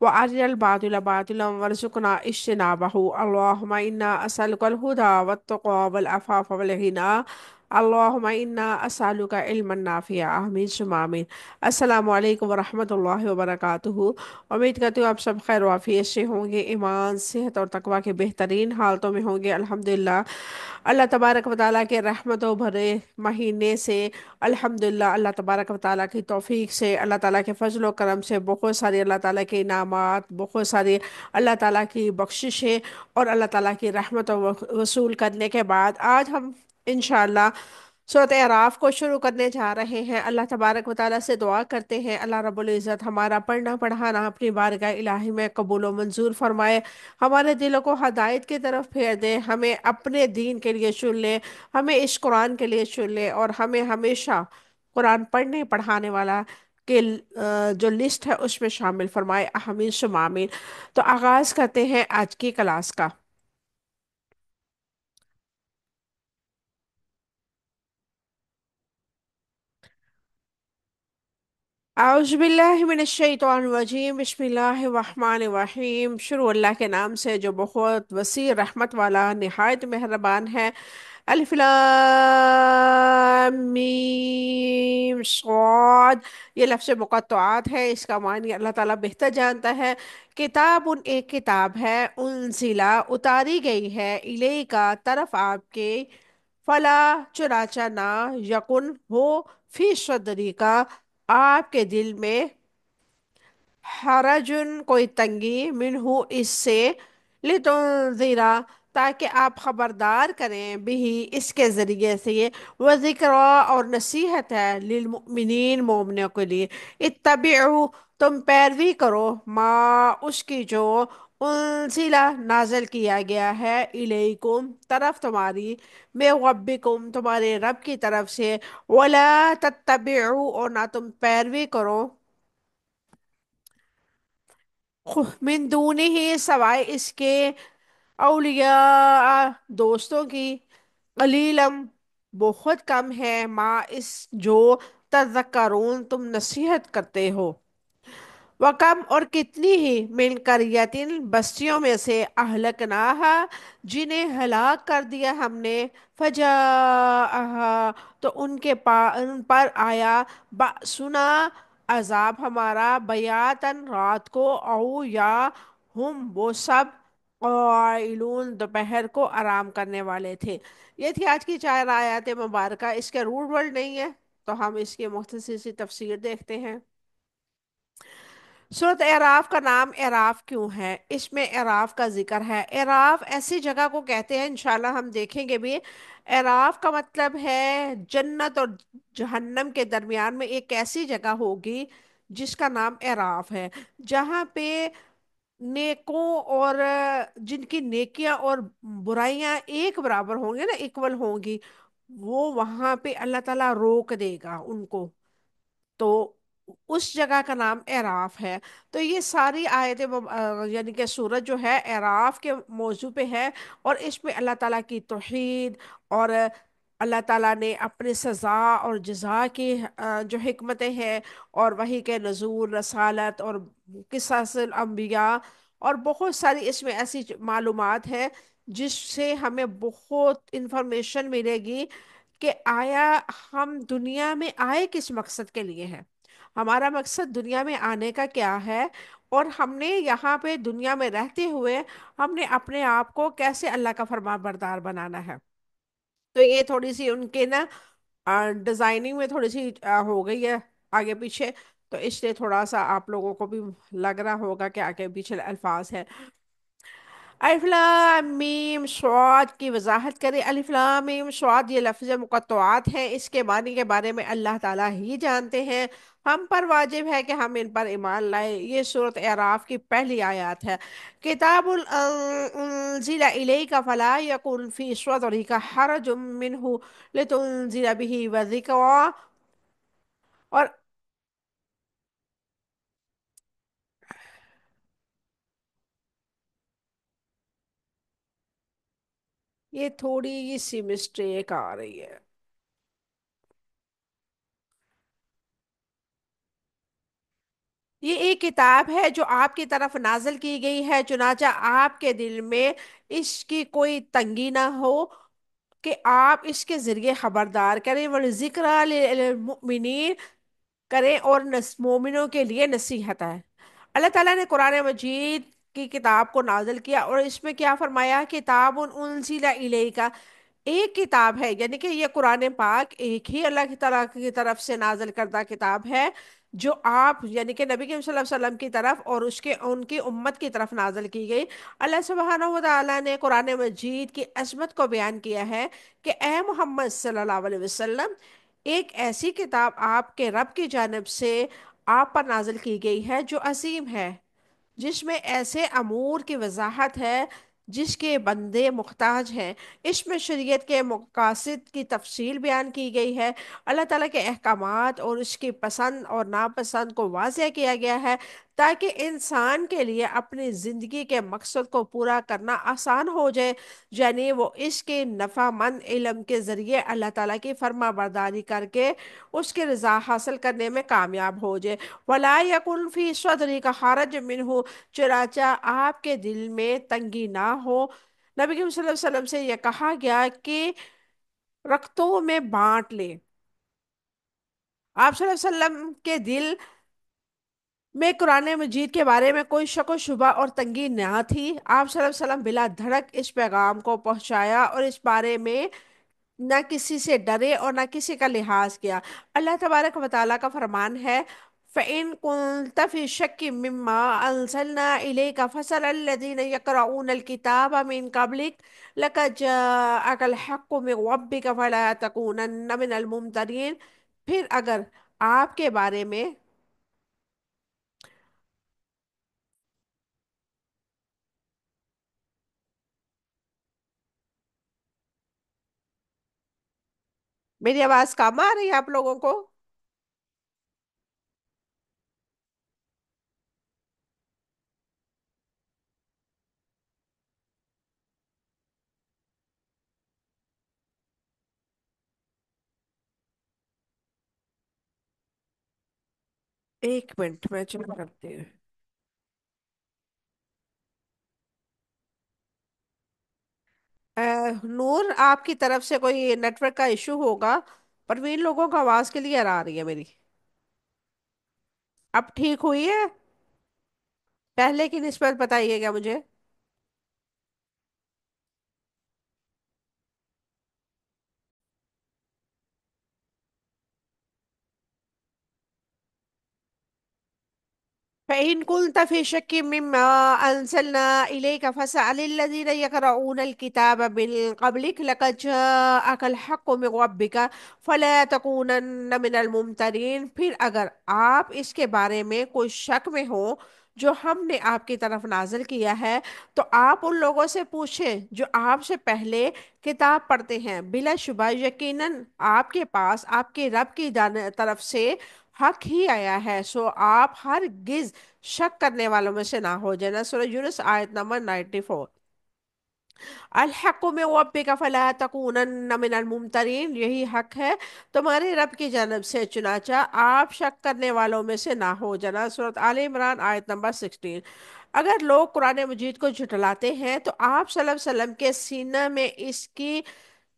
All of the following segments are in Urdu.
وأرنا الباطل باطلا وارزقنا اجتنابه اللهم إنا أسألك الهدى والتقى والعفاف والغنى اللهم إنا أسألك علما نافعا آمین ثم آمین السلام علیکم ورحمۃ اللہ وبرکاتہ۔ امید کرتی ہوں آپ سب خیر و عافیت سے ہوں گے، ایمان صحت اور تقوی کے بہترین حالتوں میں ہوں گے الحمدللہ۔ اللہ تبارک و تعالیٰ کے رحمت و بھرے مہینے سے الحمدللہ، اللہ تبارک و تعالیٰ کی توفیق سے، اللہ تعالیٰ کے فضل و کرم سے بہت ساری اللہ تعالیٰ کے انعامات، بہت ساری اللہ تعالیٰ کی بخششیں اور اللہ تعالیٰ کی رحمت و وصول کرنے کے بعد آج ہم انشاءاللہ سورۃ اعراف کو شروع کرنے جا رہے ہیں۔ اللہ تبارک و تعالیٰ سے دعا کرتے ہیں اللہ رب العزت ہمارا پڑھنا پڑھانا اپنی بارگاہ الہی میں قبول و منظور فرمائے، ہمارے دلوں کو ہدایت کی طرف پھیر دے، ہمیں اپنے دین کے لیے چن لے، ہمیں اس قرآن کے لیے چن لے اور ہمیں ہمیشہ قرآن پڑھنے پڑھانے والا کے جو لسٹ ہے اس میں شامل فرمائے آمین ثم آمین۔ تو آغاز کرتے ہیں آج کی کلاس کا۔ اعوذ باللہ من الشیطان الرجیم بسم اللہ الرحمن الرحیم، شروع اللہ کے نام سے جو بہت وسیع رحمت والا نہایت مہربان ہے۔ الف لام میم صاد، یہ لفظ مقطعات ہے، اس کا معنی اللہ تعالیٰ بہتر جانتا ہے۔ کتاب ایک کتاب ہے، انزلہ اتاری گئی ہے، الیکا طرف آپ کے، فلا چنانچہ نہ، یکن ہو، فی صدری کا آپ کے دل میں، حرجن کوئی تنگی، منہ اس سے، لتنذرا تاکہ آپ خبردار کریں، بھی اس کے ذریعے سے، وہ ذکر اور نصیحت ہے، للمؤمنین مومنوں کے لیے۔ اتبعوا تم پیروی کرو، ما اس کی جو، انزلہ نازل کیا گیا ہے، الیکم طرف تمہاری، من ربکم تمہارے رب کی طرف سے، ولا تتبعوا اور نہ تم پیروی کرو، من دونہ ہی سوائے اس کے، اولیاء دوستوں کی، قلیلم بہت کم ہے، ما اس جو، تذکرون تم نصیحت کرتے ہو۔ وکم اور کتنی ہی، من قریتن بستیوں میں سے، اہلکناہا جنہیں ہلاک کر دیا ہم نے، فجاءہا تو ان پر آیا، بأسنا عذاب ہمارا، بیاتن رات کو، او یا ہم وہ سب، قائلون دوپہر کو آرام کرنے والے تھے۔ یہ تھی آج کی 4 آیات مبارکہ، اس کے روٹ ورڈ نہیں ہے تو ہم اس کی مختصر سی تفسیر دیکھتے ہیں۔ سورۃ اعراف کا نام اعراف کیوں ہے؟ اس میں اعراف کا ذکر ہے۔ اعراف ایسی جگہ کو کہتے ہیں، انشاءاللہ ہم دیکھیں گے بھی۔ اعراف کا مطلب ہے جنت اور جہنم کے درمیان میں ایک ایسی جگہ ہوگی جس کا نام اعراف ہے، جہاں پہ نیکوں اور جن کی نیکیاں اور برائیاں ایک برابر ہوں گے نا، ایکول ہوں گی، وہ وہاں پہ اللہ تعالیٰ روک دے گا ان کو، تو اس جگہ کا نام اعراف ہے۔ تو یہ ساری آیتیں یعنی کہ سورت جو ہے اعراف کے موضوع پہ ہے، اور اس میں اللہ تعالیٰ کی توحید اور اللہ تعالیٰ نے اپنے سزا اور جزا کی جو حکمتیں ہیں، اور وحی کے نزول، رسالت اور قصص الانبیاء، اور بہت ساری اس میں ایسی معلومات ہیں جس سے ہمیں بہت انفارمیشن ملے گی کہ آیا ہم دنیا میں آئے کس مقصد کے لیے ہیں، ہمارا مقصد دنیا میں آنے کا کیا ہے، اور ہم نے یہاں پہ دنیا میں رہتے ہوئے ہم نے اپنے آپ کو کیسے اللہ کا فرمان بردار بنانا ہے۔ تو یہ تھوڑی سی ان کے نا ڈیزائننگ میں تھوڑی سی ہو گئی ہے آگے پیچھے، تو اس لیے تھوڑا سا آپ لوگوں کو بھی لگ رہا ہوگا کہ آگے پیچھے الفاظ ہے۔ الف لام میم صاد کی وضاحت کریں۔ الف لام میم صاد یہ لفظ مقطعات ہیں، اس کے معنی کے بارے میں اللہ تعالیٰ ہی جانتے ہیں، ہم پر واجب ہے کہ ہم ان پر ایمان لائیں۔ یہ سورۃ اعراف کی پہلی آیات ہے۔ کتاب انزل الیک فلا یکن فی صدرک حرج منہ لتنذر به وذکری، اور یہ تھوڑی سی مسٹیک آ رہی ہے۔ یہ ایک کتاب ہے جو آپ کی طرف نازل کی گئی ہے، چنانچہ آپ کے دل میں اس کی کوئی تنگی نہ ہو کہ آپ اس کے ذریعے خبردار کریں، وَذِكْرَىٰ لِلْمُؤْمِنِينَ کریں، اور مومنوں کے لیے نصیحت ہے۔ اللہ تعالیٰ نے قرآن مجید کی کتاب کو نازل کیا اور اس میں کیا فرمایا؟ کتاب انزل الیک، ایک کتاب ہے، یعنی کہ یہ قرآن پاک ایک ہی اللہ تعالیٰ کی طرف سے نازل کردہ کتاب ہے، جو آپ یعنی کہ نبی کریم صلی اللہ علیہ وسلم کی طرف اور ان کی امت کی طرف نازل کی گئی۔ اللہ سبحانہ و تعالیٰ نے قرآن مجید کی عظمت کو بیان کیا ہے کہ اے محمد صلی اللہ علیہ وسلم، ایک ایسی کتاب آپ کے رب کی جانب سے آپ پر نازل کی گئی ہے جو عظیم ہے، جس میں ایسے امور کی وضاحت ہے جس کے بندے محتاج ہیں، اس میں شریعت کے مقاصد کی تفصیل بیان کی گئی ہے، اللہ تعالیٰ کے احکامات اور اس کی پسند اور ناپسند کو واضح کیا گیا ہے، تاکہ انسان کے لیے اپنی زندگی کے مقصد کو پورا کرنا آسان ہو جائے، یعنی وہ اس کے نفع مند علم کے ذریعے اللہ تعالیٰ کی فرما برداری کر کے اس کی رضا حاصل کرنے میں کامیاب ہو جائے۔ وَلَا يَكُنْ فِي صَدْرِكَ حَرَجٌ مِّنْهُ، چنانچہ آپ کے دل میں تنگی نہ ہو۔ نبی کریم صلی اللہ علیہ وسلم سے یہ کہا گیا کہ رختوں میں بانٹ لے۔ آپ صلی اللہ علیہ وسلم کے دل میں قرآن مجید کے بارے میں کوئی شک و شبہ اور تنگی نہ تھی۔ آپ صلی اللہ علیہ وسلم بلا دھڑک اس پیغام کو پہنچایا اور اس بارے میں نہ کسی سے ڈرے اور نہ کسی کا لحاظ کیا۔ اللہ تبارک و تعالیٰ کا فرمان ہے، فَإِن كُنتَ فِي شَكٍّ مِّمَّا أَنزَلْنَا إِلَيْكَ فَاسْأَلِ الَّذِينَ يَقْرَؤُونَ الْكِتَابَ مِن قَبْلِكَ لَقَدْ جَاءَكَ الْحَقُّ مِن رَّبِّكَ فَلَا تَكُونَنَّ مِنَ الْمُمْتَرِينَ۔ پھر اگر آپ کے بارے میں، میری آواز کم آ رہی ہے آپ لوگوں کو؟ ایک منٹ میں چیک کرتی ہوں۔ نور، آپ کی طرف سے کوئی نیٹ ورک کا ایشو ہوگا، پروین لوگوں کا آواز کلیئر آ رہی ہے میری۔ اب ٹھیک ہوئی ہے؟ پہلے کی نسبت بتائیے گا مجھے۔ فإن كنت في شك مما أنزلنا إليك فاسأل الذين يقرؤون الكتاب من قبلك لقد جاءك الحق من ربك فلا تكونن من الممترين۔ پھر اگر آپ اس کے بارے میں کوئی شک میں ہو جو ہم نے آپ کی طرف نازل کیا ہے، تو آپ ان لوگوں سے پوچھیں جو آپ سے پہلے کتاب پڑھتے ہیں، بلا شبہ یقیناً آپ کے پاس آپ کے رب کی طرف سے حق ہی آیا ہے، سو آپ ہرگز شک کرنے والوں میں سے نہ ہو جانا۔ سورہ یونس آیت نمبر 94۔ الحق من ربک فلا تکونن من الممترین، یہی حق ہے تمہارے رب کی جانب سے، چنانچہ آپ شک کرنے والوں میں سے نہ ہو جانا۔ سورۃ آل عمران آیت نمبر 16۔ اگر لوگ قرآن مجید کو جھٹلاتے ہیں تو آپ صلی اللہ علیہ وسلم کے سینہ میں اس کی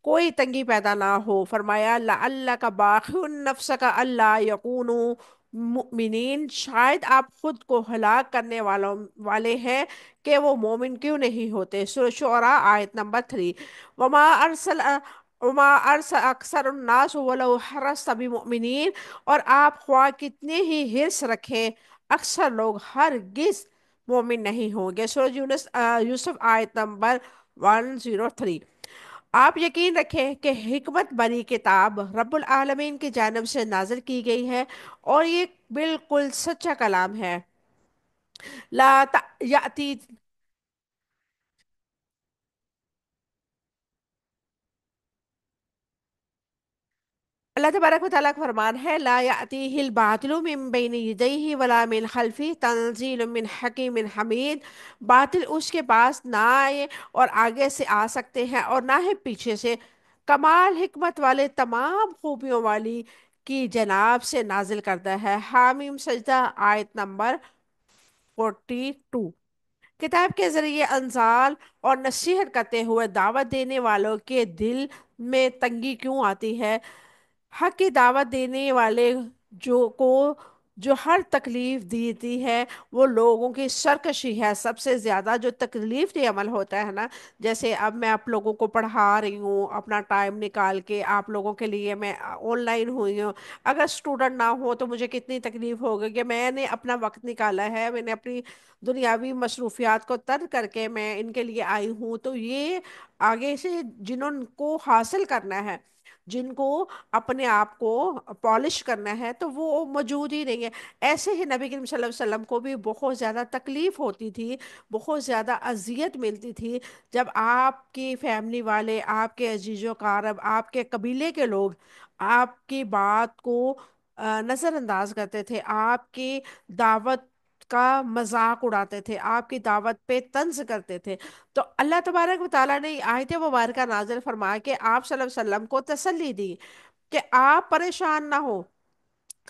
کوئی تنگی پیدا نہ ہو۔ فرمایا لعلک باخع نفسک الا یکونوا مؤمنین، شاید آپ خود کو ہلاک کرنے والے ہیں کہ وہ مومن کیوں نہیں ہوتے۔ سورہ شعراء آیت نمبر 3۔ وما ارسل اکثر الناس ولو حرصت بمؤمنین، اور آپ خواہ کتنے ہی حرص رکھیں، اکثر لوگ ہرگز مومن نہیں ہوں گے۔ سورہ یونس یوسف آیت نمبر 103۔ آپ یقین رکھیں کہ حکمت بری کتاب رب العالمین کی جانب سے نازل کی گئی ہے، اور یہ بالکل سچا کلام ہے۔ لا یاتی اللہ تبارک و تعالیٰ کا فرمان ہے، لا یأتیہ الباطل من بین یدیہ ولا من خلفہ تنزیل من حکیم حمید۔ باطل اس کے پاس نہ آئے اور آگے سے آ سکتے ہیں اور نہ ہی پیچھے سے، کمال حکمت والے، تمام خوبیوں والی کی جناب سے نازل کرتا ہے۔ حامیم سجدہ آیت نمبر 42۔ کتاب کے ذریعے انزال اور نصیحت کرتے ہوئے دعوت دینے والوں کے دل میں تنگی کیوں آتی ہے؟ حق کی دعوت دینے والے کو جو ہر تکلیف دیتی ہے وہ لوگوں کی سرکشی ہے۔ سب سے زیادہ جو تکلیف دہ عمل ہوتا ہے نا، جیسے اب میں آپ لوگوں کو پڑھا رہی ہوں اپنا ٹائم نکال کے، آپ لوگوں کے لیے میں آن لائن ہوئی ہوں، اگر اسٹوڈنٹ نہ ہو تو مجھے کتنی تکلیف ہوگی کہ میں نے اپنا وقت نکالا ہے، میں نے اپنی دنیاوی مصروفیات کو ترک کر کے میں ان کے لیے آئی ہوں، تو یہ آگے سے جنہوں کو حاصل کرنا ہے، جن کو اپنے آپ کو پالش کرنا ہے، تو وہ موجود ہی نہیں ہے۔ ایسے ہی نبی کریم صلی اللہ علیہ وسلم کو بھی بہت زیادہ تکلیف ہوتی تھی، بہت زیادہ اذیت ملتی تھی، جب آپ کی فیملی والے، آپ کے عزیز و اقارب، آپ کے قبیلے کے لوگ آپ کی بات کو نظر انداز کرتے تھے، آپ کی دعوت کا مذاق اڑاتے تھے، آپ کی دعوت پہ طنز کرتے تھے۔ تو اللہ تبارک و تعالیٰ نے آیت مبارکہ نازل فرما کے آپ صلی اللہ علیہ وسلم کو تسلی دی کہ آپ پریشان نہ ہو۔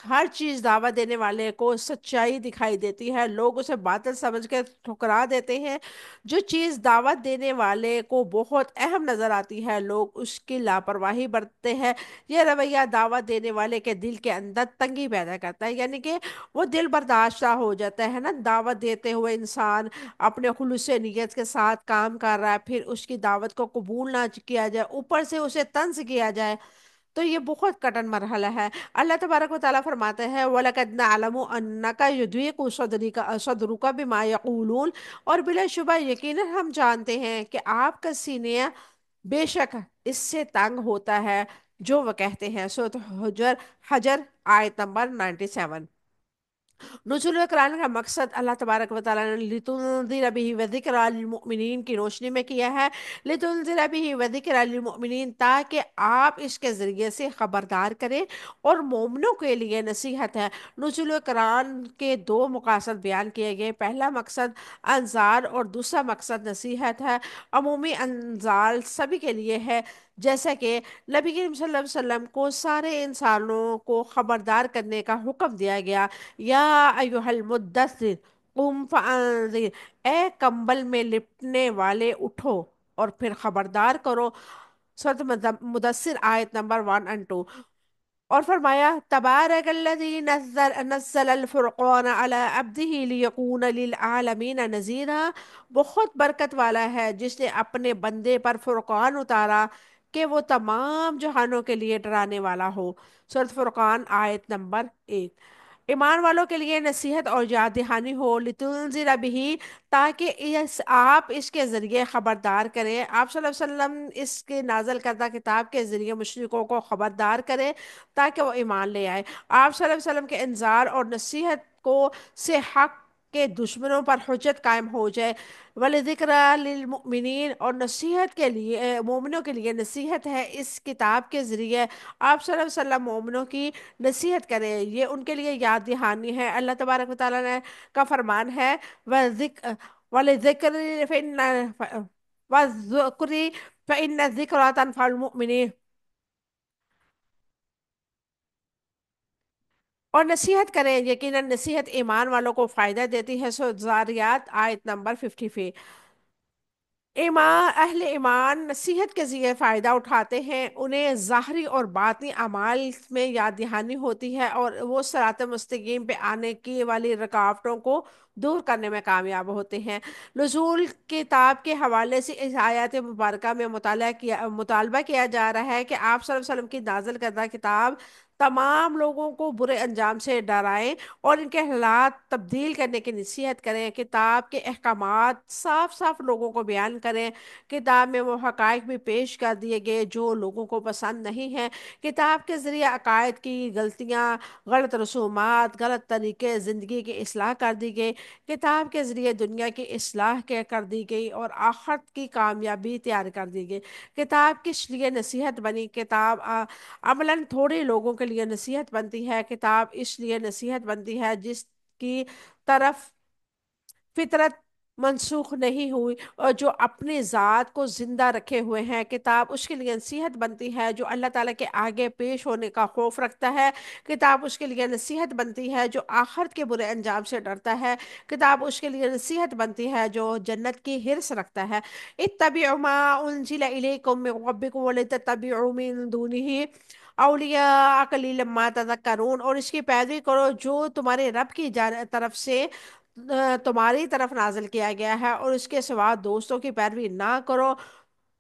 ہر چیز دعوت دینے والے کو سچائی دکھائی دیتی ہے، لوگ اسے باطل سمجھ کے ٹھکرا دیتے ہیں۔ جو چیز دعوت دینے والے کو بہت اہم نظر آتی ہے، لوگ اس کی لاپرواہی برتتے ہیں۔ یہ رویہ دعوت دینے والے کے دل کے اندر تنگی پیدا کرتا ہے، یعنی کہ وہ دل برداشتہ ہو جاتا ہے نا، دعوت دیتے ہوئے انسان اپنے خلوص نیت کے ساتھ کام کر رہا ہے، پھر اس کی دعوت کو قبول نہ کیا جائے، اوپر سے اسے طنز کیا جائے، تو یہ بہت کٹن مرحلہ ہے۔ اللہ تبارک و تعالیٰ فرماتے ہیں وَلَقَدْ نَعْلَمُ أَنَّكَ يُضِيقُ صَدْرُكَ بِمَا يَقُولُونَ، اور بلا شبہ یقیناً ہم جانتے ہیں کہ آپ کا سینہ بے شک اس سے تنگ ہوتا ہے جو وہ کہتے ہیں۔ سورۃ حجر آیت نمبر 97۔ نزول قرآن کا مقصد اللہ تبارک و تعالیٰ نے لِتُنذِرَ بِهِ وَذِكْرَى لِلْمُؤْمِنِينَ کی روشنی میں کیا ہے، لِتُنذِرَ بِهِ وَذِكْرَى لِلْمُؤْمِنِينَ، تاکہ آپ اس کے ذریعے سے خبردار کریں اور مومنوں کے لیے نصیحت ہے۔ نزول قرآن کے دو مقاصد بیان کیے گئے، پہلا مقصد انذار اور دوسرا مقصد نصیحت ہے۔ عمومی انذار سبھی کے لیے ہے، جیسا کہ نبی کریم صلی اللہ علیہ وسلم کو سارے انسانوں کو خبردار کرنے کا حکم دیا گیا، یا ایوہ المدثر قم فانذر، اے کمبل میں لپٹنے والے اٹھو اور پھر خبردار کرو۔ سورۃ مدثر آیت نمبر 1 اور 2۔ اور فرمایا تبارک الذی نزل الفرقان علی عبدہ لیکون للعالمین نذیرا، بہت برکت والا ہے جس نے اپنے بندے پر فرقان اتارا کہ وہ تمام جہانوں کے لیے ڈرانے والا ہو۔ سورۃ فرقان آیت نمبر 1۔ ایمان والوں کے لیے نصیحت اور یاد دہانی ہو، لتنذر بہ، تاکہ آپ اس کے ذریعے خبردار کریں، آپ صلی اللہ علیہ وسلم اس کے نازل کردہ کتاب کے ذریعے مشرکوں کو خبردار کریں تاکہ وہ ایمان لے آئے۔ آپ صلی اللہ علیہ وسلم کے انذار اور نصیحت کو سے حق کے دشمنوں پر حجت قائم ہو جائے۔ وَلِذِكْرَى لِلْمُؤْمِنِينَ، اور نصیحت کے لیے، مومنوں کے لیے نصیحت ہے، اس کتاب کے ذریعے آپ صلی اللہ علیہ وسلم مومنوں کی نصیحت کریں، یہ ان کے لیے یاد دہانی ہے۔ اللہ تبارک و تعالیٰ نے کا فرمان ہے وَلِذِكْرِ فَإِنَّ الذِّكْرَىٰ تَنفَعُ الْمُؤْمِنِينَ، اور نصیحت کریں، یقیناً نصیحت ایمان والوں کو فائدہ دیتی ہے۔ سو زاریات آیت نمبر 55۔ ایمان، اہل ایمان نصیحت کے ذریعے فائدہ اٹھاتے ہیں، انہیں ظاہری اور باطنی اعمال میں یاد دہانی ہوتی ہے، اور وہ صراط مستقیم پہ آنے کی والی رکاوٹوں کو دور کرنے میں کامیاب ہوتے ہیں۔ نزول کتاب کے حوالے سے اس آیات مبارکہ میں مطالبہ کیا جا رہا ہے کہ آپ صلی اللہ علیہ وسلم کی نازل کردہ کتاب تمام لوگوں کو برے انجام سے ڈرائیں اور ان کے حالات تبدیل کرنے کی نصیحت کریں، کتاب کے احکامات صاف صاف لوگوں کو بیان کریں، کتاب میں وہ حقائق بھی پیش کر دیے گئے جو لوگوں کو پسند نہیں ہیں، کتاب کے ذریعے عقائد کی غلطیاں، غلط رسومات، غلط طریقے زندگی کی اصلاح کر دی گئی، کتاب کے ذریعے دنیا کی اصلاح کر دی گئی اور آخرت کی کامیابی تیار کر دی گئی۔ کتاب کس لیے نصیحت بنی؟ کتاب عملاً تھوڑے لوگوں کے لیے نصیحت بنتی ہے، کتاب اس لیے نصیحت بنتی ہے جس کی طرف فطرت منسوخ نہیں ہوئی اور جو اپنی ذات کو زندہ رکھے ہوئے ہیں، کتاب اس کے لیے نصیحت بنتی ہے جو اللہ تعالیٰ کے آگے پیش ہونے کا خوف رکھتا ہے، کتاب اس کے لیے نصیحت بنتی ہے جو آخرت کے برے انجام سے ڈرتا ہے، کتاب اس کے لیے نصیحت بنتی ہے جو جنت کی حرص رکھتا ہے۔ اتبعوا ما انزل الیکم من ربکم ولا تتبعوا من دونه اولیاء قلیلا ما تذکرون، اور اس کی پیروی کرو جو تمہارے رب کی طرف سے تمہاری طرف نازل کیا گیا ہے، اور اس کے سوا دوستوں کی پیروی نہ کرو،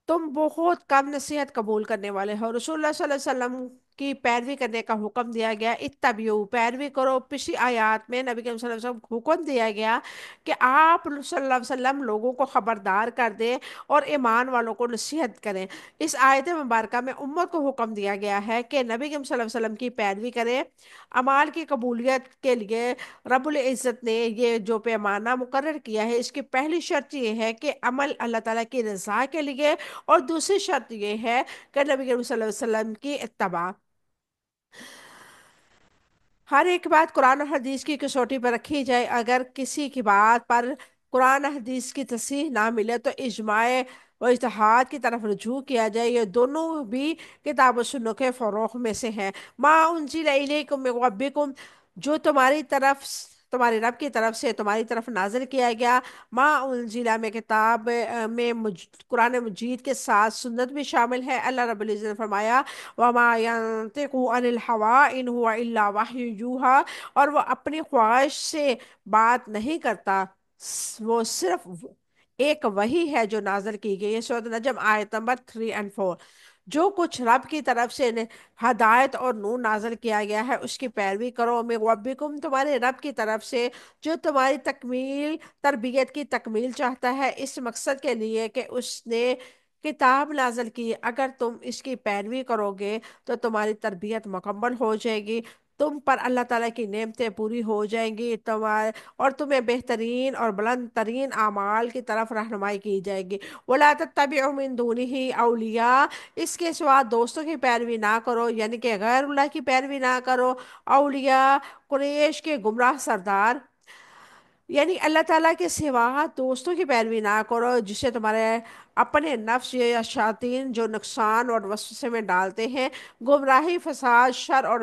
تم بہت کم نصیحت قبول کرنے والے ہو۔ رسول اللہ صلی اللہ علیہ وسلم کی پیروی کرنے کا حکم دیا گیا، اتبعو پیروی کرو۔ پچھلی آیات میں نبی کریم صلی اللہ علیہ وسلم کو حکم دیا گیا کہ آپ صلی اللہ علیہ وسلم لوگوں کو خبردار کر دیں اور ایمان والوں کو نصیحت کریں۔ اس آیت مبارکہ میں امت کو حکم دیا گیا ہے کہ نبی کریم صلی اللہ علیہ وسلم کی پیروی کریں۔ اعمال کی قبولیت کے لیے رب العزت نے یہ جو پیمانہ مقرر کیا ہے، اس کی پہلی شرط یہ ہے کہ عمل اللہ تعالیٰ کی رضا کے لیے، اور دوسری شرط یہ ہے کہ نبی کریم صلی اللہ علیہ وسلم کی اتباع۔ ہر ایک بات قرآن اور حدیث کی کسوٹی پر رکھی جائے، اگر کسی کی بات پر قرآن حدیث کی تصحیح نہ ملے تو اجماع و اجتہاد کی طرف رجوع کیا جائے، یہ دونوں بھی کتاب و سنت کے فروغ میں سے ہیں۔ ما انزل الیکم من ربکم، جو تمہاری طرف تمہارے رب کی طرف سے تمہاری طرف نازل کیا گیا۔ ما انزل میں کتاب میں قرآن مجید کے ساتھ سنت بھی شامل ہے۔ اللہ رب العزت نے فرمایا وَمَا يَنطِقُ عَنِ الْهَوَىٰ إِنْ هُوَ إِلَّا وَحْيٌ يُوحَىٰ، اور وہ اپنی خواہش سے بات نہیں کرتا، وہ صرف ایک وحی ہے جو نازل کی گئی ہے۔ سورۃ نجم آیت نمبر 3 اور 4۔ جو کچھ رب کی طرف سے ہدایت اور نور نازل کیا گیا ہے اس کی پیروی کرو، من ربکم تمہارے رب کی طرف سے، جو تمہاری تکمیل تربیت کی تکمیل چاہتا ہے، اس مقصد کے لیے کہ اس نے کتاب نازل کی۔ اگر تم اس کی پیروی کرو گے تو تمہاری تربیت مکمل ہو جائے گی، تم پر اللہ تعالیٰ کی نعمتیں پوری ہو جائیں گی، اور تمہیں بہترین اور بلند ترین اعمال کی طرف رہنمائی کی جائے گی۔ وَلَا تَتَّبِعُوا مِن دُونِهِ أَوْلِيَاءَ، اس کے سوا دوستوں کی پیروی نہ کرو، یعنی کہ غیر اللہ کی پیروی نہ کرو۔ اولیاء قریش کے گمراہ سردار، یعنی اللہ تعالیٰ کے سوا دوستوں کی پیروی نہ کرو جسے تمہارے اپنے نفس یا شیاطین جو نقصان اور وسوسے میں ڈالتے ہیں، گمراہی، فساد، شر اور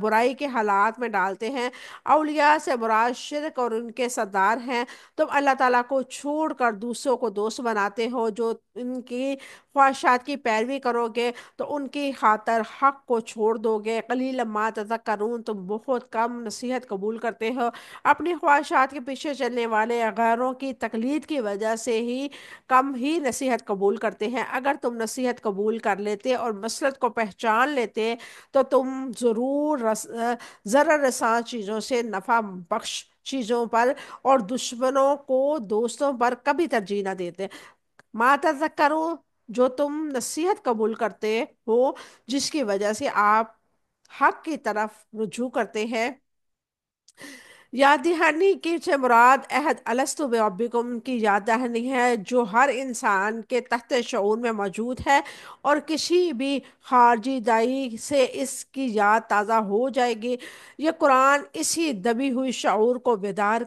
برائی کے حالات میں ڈالتے ہیں۔ اولیاء سے مراد شرک اور ان کے سردار ہیں۔ تم اللہ تعالیٰ کو چھوڑ کر دوسروں کو دوست بناتے ہو، جو ان کی خواہشات کی پیروی کرو گے تو ان کی خاطر حق کو چھوڑ دو گے۔ قلیلا ما تذکرون، تم بہت کم نصیحت قبول کرتے ہو۔ اپنی خواہشات کے پیچھے چلنے والے غیروں کی تقلید کی وجہ سے ہی کم ہی نصیحت قبول کرتے ہیں۔ اگر تم نصیحت قبول کر لیتے اور مصلحت کو پہچان لیتے تو تم ضرور ضرر رساں چیزوں سے نفع بخش چیزوں پر اور دشمنوں کو دوستوں پر کبھی ترجیح نہ دیتے۔ ما تذکرون، جو تم نصیحت قبول کرتے ہو جس کی وجہ سے آپ حق کی طرف رجوع کرتے ہیں۔ یاد دہانی کی سے مراد عہد الست بربکم کی یاد دہانی ہے جو ہر انسان کے تحت شعور میں موجود ہے، اور کسی بھی خارجی داعی سے اس کی یاد تازہ ہو جائے گی۔ یہ قرآن اسی دبی ہوئی شعور کو بیدار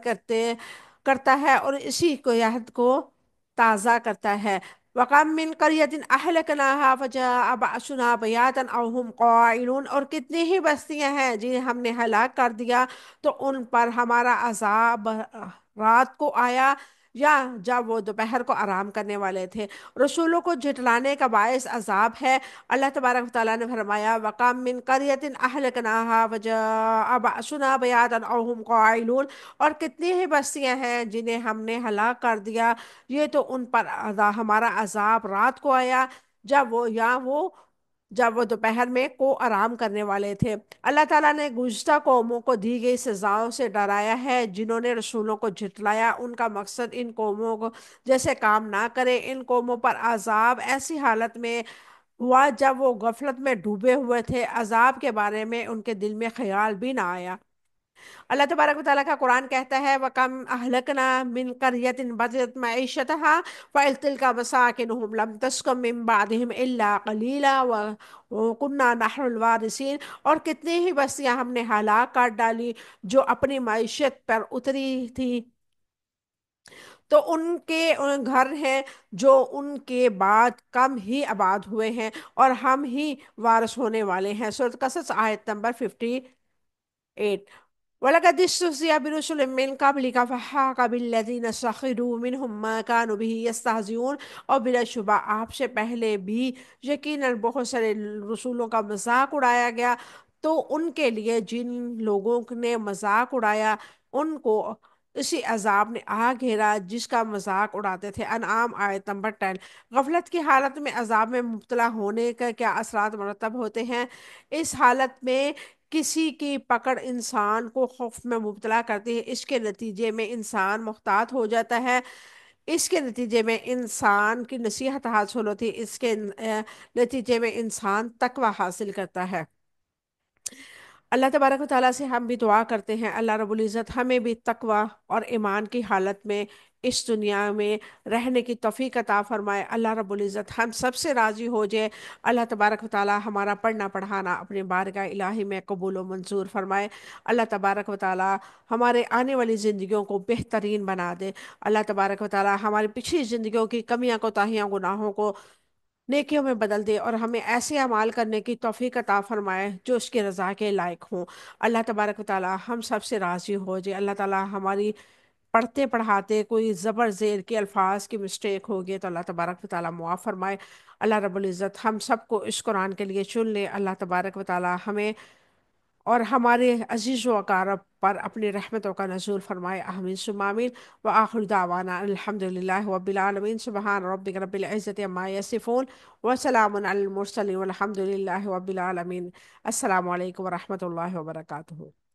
کرتا ہے اور اسی کو عہد کو تازہ کرتا ہے۔ وَكَم مِّن قَرْيَةٍ أَهْلَكْنَاهَا فَجَاءَ بَأْسُنَا بَيَاتًا أَوْ هُمْ قَائِلُونَ، اور کتنی ہی بستیاں ہیں جنہیں ہم نے ہلاک کر دیا تو ان پر ہمارا عذاب رات کو آیا یا جب وہ دوپہر کو آرام کرنے والے تھے۔ رسولوں کو جھٹلانے کا باعث عذاب ہے۔ اللہ تبارک و تعالیٰ نے فرمایا وَقَم مِّن قَرْيَةٍ أَهْلَكْنَاهَا فَجَاءَ بَأْسُنَا بَيَاتًا أَوْ هُمْ قَائِلُونَ، اور کتنی ہی بستیاں ہیں جنہیں ہم نے ہلاک کر دیا، یہ تو ان پر ہمارا عذاب رات کو آیا جب وہ جب وہ دوپہر میں کو آرام کرنے والے تھے۔ اللہ تعالیٰ نے گزشتہ قوموں کو دی گئی سزاؤں سے ڈرایا ہے، جنہوں نے رسولوں کو جھٹلایا۔ ان کا مقصد ان قوموں کو جیسے کام نہ کرے۔ ان قوموں پر عذاب ایسی حالت میں ہوا جب وہ غفلت میں ڈوبے ہوئے تھے، عذاب کے بارے میں ان کے دل میں خیال بھی نہ آیا۔ اللہ تبارک و تعالیٰ کا قرآن کہتا ہے وَكَمْ أَهْلَكْنَا مِنْ قَرْيَةٍ بَطِرَتْ مَعِيشَتَهَا وَإِذْ تِلْكَ مَسَاكِنُهُمْ لَمْ تَسْكُنْ مِنْ بَعْدِهِمْ إِلَّا قَلِيلًا وَكُنَّا نَحْنُ الْوَارِثِينَ۔ اور کتنی ہی بستیاں ہم نے ہلاک کر ڈالی جو اپنی معیشت پر اتری تھی، تو ان کے گھر ہیں جو ان کے بعد کم ہی آباد ہوئے ہیں، اور ہم ہی وارث ہونے والے ہیں۔ سورۃ قصص آیت نمبر 58۔ وَلَقَدِ اسْتُهْزِئَ بِرُسُلٍ مِّن قَبْلِكَ فَحَاقَ بِالَّذِينَ سَخِرُوا مِنْهُم مَّا كَانُوا بِهِ يَسْتَهْزِئُونَ۔ اور بلا شبہ آپ سے پہلے بھی یقیناً بہت سارے رسولوں کا مذاق اڑایا گیا، تو ان کے لیے جن لوگوں نے مذاق اڑایا ان کو اسی عذاب نے آ گھیرا جس کا مذاق اڑاتے تھے۔ انعام آیت نمبر 10۔ غفلت کی حالت میں عذاب میں مبتلا ہونے کا کیا اثرات مرتب ہوتے ہیں؟ اس حالت میں کسی کی پکڑ انسان کو خوف میں مبتلا کرتی ہے، اس کے نتیجے میں انسان محتاط ہو جاتا ہے، اس کے نتیجے میں انسان کی نصیحت حاصل ہوتی ہے، اس کے نتیجے میں انسان تقوی حاصل کرتا ہے۔ اللہ تبارک و تعالیٰ سے ہم بھی دعا کرتے ہیں اللہ رب العزت ہمیں بھی تقوی اور ایمان کی حالت میں اس دنیا میں رہنے کی توفیق عطا فرمائے۔ اللہ رب العزت ہم سب سے راضی ہو جائے۔ اللہ تبارک و تعالیٰ ہمارا پڑھنا پڑھانا اپنے بارگاہ الہی میں قبول و منظور فرمائے۔ اللہ تبارک و تعالیٰ ہمارے آنے والی زندگیوں کو بہترین بنا دے۔ اللہ تبارک و تعالیٰ ہماری پچھلی زندگیوں کی کمیاں کوتاہیاں گناہوں کو نیکیوں میں بدل دے، اور ہمیں ایسے اعمال کرنے کی توفیق عطا فرمائے جو اس کے رضا کے لائق ہوں۔ اللہ تبارک و تعالی ہم سب سے راضی ہو جائے۔ اللہ تعالی ہماری پڑھتے پڑھاتے کوئی زبر زیر کے الفاظ کی مسٹیک ہوگی تو اللہ تبارک و تعالی معاف فرمائے۔ اللہ رب العزت ہم سب کو اس قرآن کے لیے چن لے۔ اللہ تبارک و تعالی ہمیں اور ہمارے عزیز و اقارب پر اپنی رحمتوں کا نزول فرمائے، آمین ثم آمین۔ وآخر دعوانا الحمد للہ رب العالمین، سبحان ربک رب العزت عما یصفون وسلام علی المرسلین والحمد للہ رب العالمین۔ السلام علیکم ورحمۃ اللہ وبرکاتہ۔